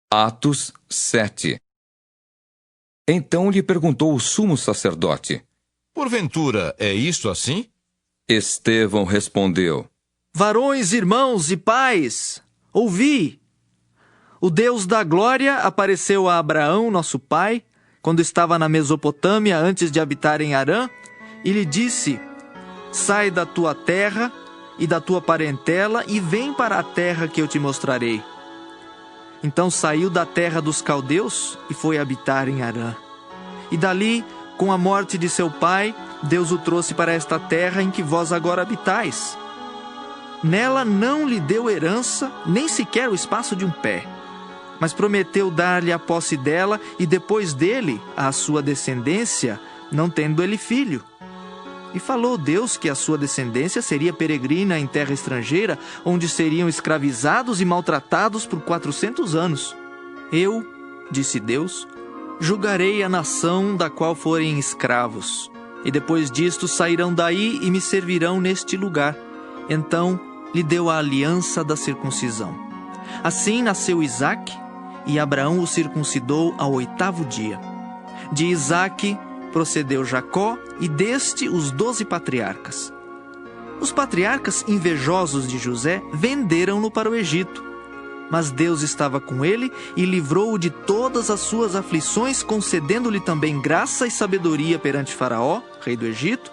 Atos 7. Então lhe perguntou o sumo sacerdote: Porventura, é isto assim? Estevão respondeu: Varões, irmãos e pais, ouvi! O Deus da glória apareceu a Abraão, nosso pai, quando estava na Mesopotâmia antes de habitar em Harã, e lhe disse: Sai da tua terra e da tua parentela e vem para a terra que eu te mostrarei. Então saiu da terra dos caldeus e foi habitar em Harã. E dali, com a morte de seu pai, Deus o trouxe para esta terra em que vós agora habitais. Nela não lhe deu herança, nem sequer o espaço de um pé, mas prometeu dar-lhe a posse dela e depois dele a sua descendência, não tendo ele filho. E falou Deus que a sua descendência seria peregrina em terra estrangeira, onde seriam escravizados e maltratados por 400 anos. Eu, disse Deus, julgarei a nação da qual forem escravos, e depois disto sairão daí e me servirão neste lugar. Então lhe deu a aliança da circuncisão. Assim nasceu Isaque, e Abraão o circuncidou ao 8º dia. De Isaque procedeu Jacó, e deste os 12 patriarcas. Os patriarcas, invejosos de José, venderam-no para o Egito. Mas Deus estava com ele e livrou-o de todas as suas aflições, concedendo-lhe também graça e sabedoria perante Faraó, rei do Egito,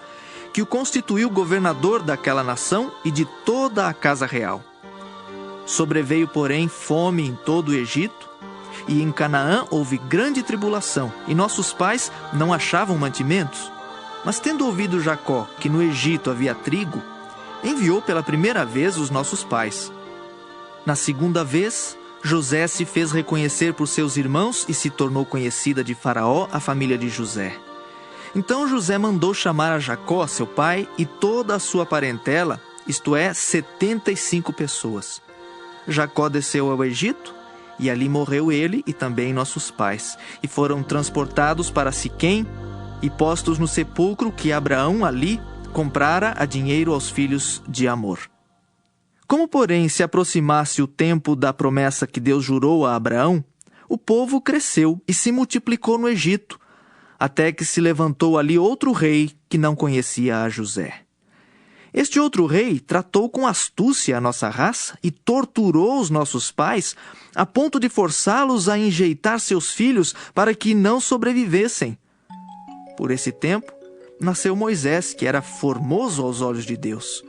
que o constituiu governador daquela nação e de toda a casa real. Sobreveio, porém, fome em todo o Egito, e em Canaã houve grande tribulação, e nossos pais não achavam mantimentos. Mas tendo ouvido Jacó que no Egito havia trigo, enviou pela primeira vez os nossos pais. Na segunda vez, José se fez reconhecer por seus irmãos e se tornou conhecida de Faraó a família de José. Então José mandou chamar a Jacó, seu pai, e toda a sua parentela, isto é, 75 pessoas. Jacó desceu ao Egito, e ali morreu ele e também nossos pais, e foram transportados para Siquém e postos no sepulcro que Abraão ali comprara a dinheiro aos filhos de Amor. Como, porém, se aproximasse o tempo da promessa que Deus jurou a Abraão, o povo cresceu e se multiplicou no Egito, até que se levantou ali outro rei que não conhecia a José. Este outro rei tratou com astúcia a nossa raça e torturou os nossos pais, a ponto de forçá-los a enjeitar seus filhos para que não sobrevivessem. Por esse tempo, nasceu Moisés, que era formoso aos olhos de Deus.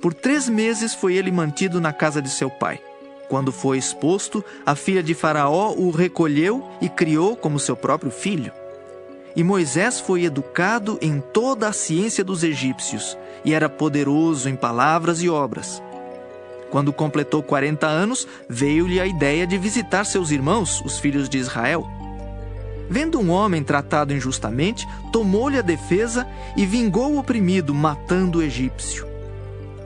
Por 3 meses foi ele mantido na casa de seu pai. Quando foi exposto, a filha de Faraó o recolheu e criou como seu próprio filho. E Moisés foi educado em toda a ciência dos egípcios, e era poderoso em palavras e obras. Quando completou 40 anos, veio-lhe a ideia de visitar seus irmãos, os filhos de Israel. Vendo um homem tratado injustamente, tomou-lhe a defesa e vingou o oprimido, matando o egípcio.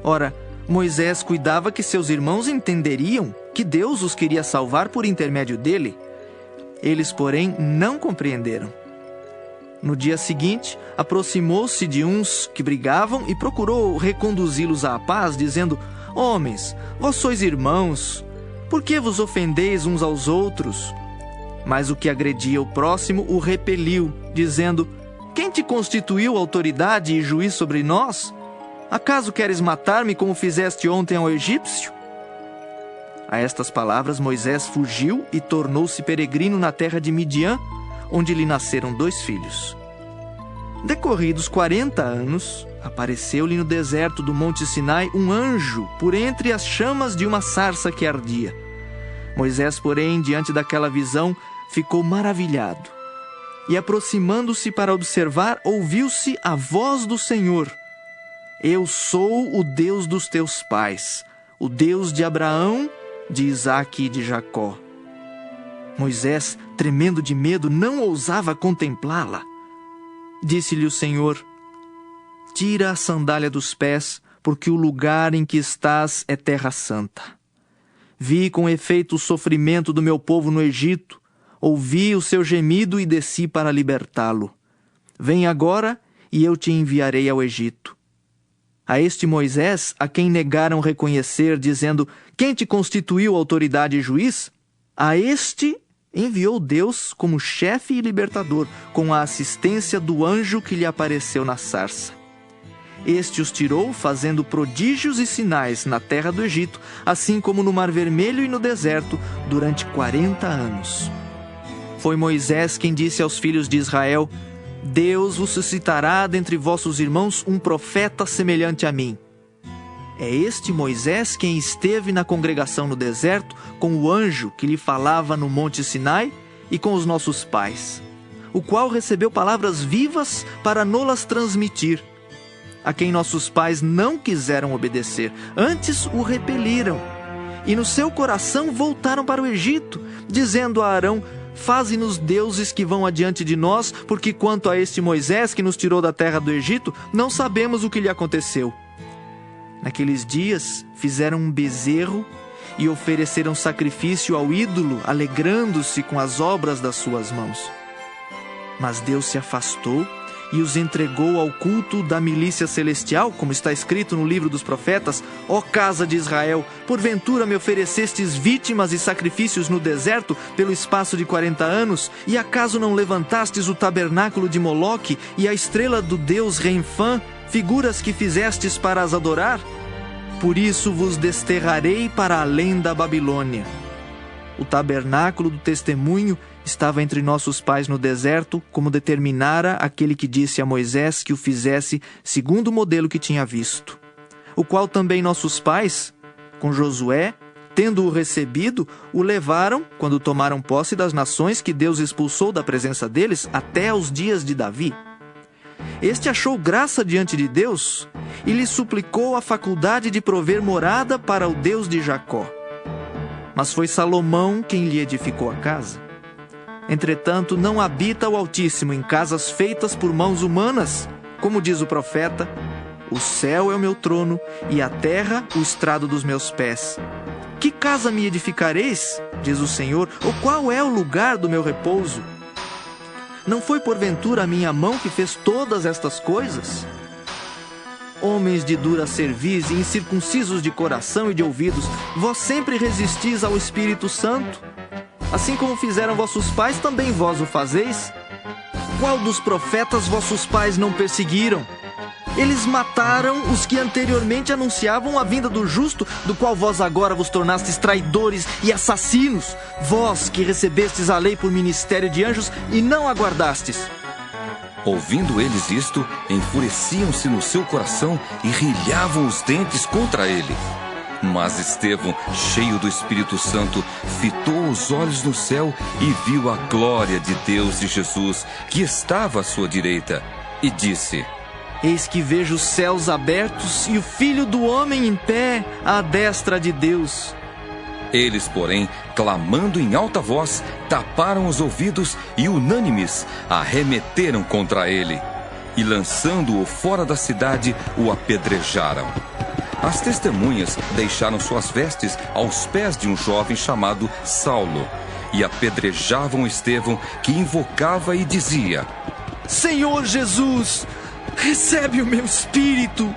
Ora, Moisés cuidava que seus irmãos entenderiam que Deus os queria salvar por intermédio dele. Eles, porém, não compreenderam. No dia seguinte, aproximou-se de uns que brigavam e procurou reconduzi-los à paz, dizendo: Homens, vós sois irmãos, por que vos ofendeis uns aos outros? Mas o que agredia o próximo o repeliu, dizendo: Quem te constituiu autoridade e juiz sobre nós? Acaso queres matar-me como fizeste ontem ao egípcio? A estas palavras Moisés fugiu e tornou-se peregrino na terra de Midian, onde lhe nasceram 2 filhos. Decorridos 40 anos, apareceu-lhe no deserto do Monte Sinai um anjo por entre as chamas de uma sarça que ardia. Moisés, porém, diante daquela visão, ficou maravilhado. E aproximando-se para observar, ouviu-se a voz do Senhor: Eu sou o Deus dos teus pais, o Deus de Abraão, de Isaque e de Jacó. Moisés, tremendo de medo, não ousava contemplá-la. Disse-lhe o Senhor: Tira a sandália dos pés, porque o lugar em que estás é terra santa. Vi com efeito o sofrimento do meu povo no Egito, ouvi o seu gemido e desci para libertá-lo. Vem agora e eu te enviarei ao Egito. A este Moisés, a quem negaram reconhecer, dizendo: Quem te constituiu autoridade e juiz? A este enviou Deus como chefe e libertador, com a assistência do anjo que lhe apareceu na sarça. Este os tirou, fazendo prodígios e sinais na terra do Egito, assim como no Mar Vermelho e no deserto, durante 40 anos. Foi Moisés quem disse aos filhos de Israel: Deus vos suscitará dentre vossos irmãos um profeta semelhante a mim. É este Moisés quem esteve na congregação no deserto com o anjo que lhe falava no monte Sinai e com os nossos pais, o qual recebeu palavras vivas para nolas transmitir, a quem nossos pais não quiseram obedecer, antes o repeliram, e no seu coração voltaram para o Egito, dizendo a Arão: Faze-nos deuses que vão adiante de nós, porque quanto a este Moisés que nos tirou da terra do Egito, não sabemos o que lhe aconteceu. Naqueles dias fizeram um bezerro e ofereceram sacrifício ao ídolo, alegrando-se com as obras das suas mãos. Mas Deus se afastou e os entregou ao culto da milícia celestial, como está escrito no livro dos profetas: Ó casa de Israel, porventura me oferecestes vítimas e sacrifícios no deserto pelo espaço de 40 anos, e acaso não levantastes o tabernáculo de Moloque e a estrela do deus Renfã, figuras que fizestes para as adorar? Por isso vos desterrarei para além da Babilônia. O tabernáculo do testemunho estava entre nossos pais no deserto, como determinara aquele que disse a Moisés que o fizesse segundo o modelo que tinha visto. O qual também nossos pais, com Josué, tendo-o recebido, o levaram, quando tomaram posse das nações que Deus expulsou da presença deles, até aos dias de Davi. Este achou graça diante de Deus e lhe suplicou a faculdade de prover morada para o Deus de Jacó. Mas foi Salomão quem lhe edificou a casa. Entretanto, não habita o Altíssimo em casas feitas por mãos humanas, como diz o profeta: O céu é o meu trono e a terra o estrado dos meus pés. Que casa me edificareis, diz o Senhor, ou qual é o lugar do meu repouso? Não foi porventura a minha mão que fez todas estas coisas? Homens de dura cerviz e incircuncisos de coração e de ouvidos, vós sempre resistis ao Espírito Santo? Assim como fizeram vossos pais, também vós o fazeis? Qual dos profetas vossos pais não perseguiram? Eles mataram os que anteriormente anunciavam a vinda do justo, do qual vós agora vos tornastes traidores e assassinos, vós que recebestes a lei por ministério de anjos e não aguardastes. Ouvindo eles isto, enfureciam-se no seu coração e rilhavam os dentes contra ele. Mas Estevão, cheio do Espírito Santo, fitou os olhos no céu e viu a glória de Deus e Jesus, que estava à sua direita, e disse: Eis que vejo os céus abertos e o Filho do Homem em pé à destra de Deus. Eles, porém, clamando em alta voz, taparam os ouvidos e, unânimes, arremeteram contra ele, e, lançando-o fora da cidade, o apedrejaram. As testemunhas deixaram suas vestes aos pés de um jovem chamado Saulo, e apedrejavam Estevão, que invocava e dizia: Senhor Jesus, recebe o meu espírito.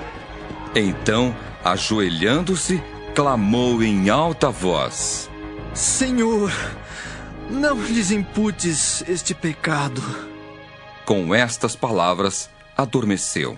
Então, ajoelhando-se, clamou em alta voz: Senhor, não lhes imputes este pecado. Com estas palavras, adormeceu.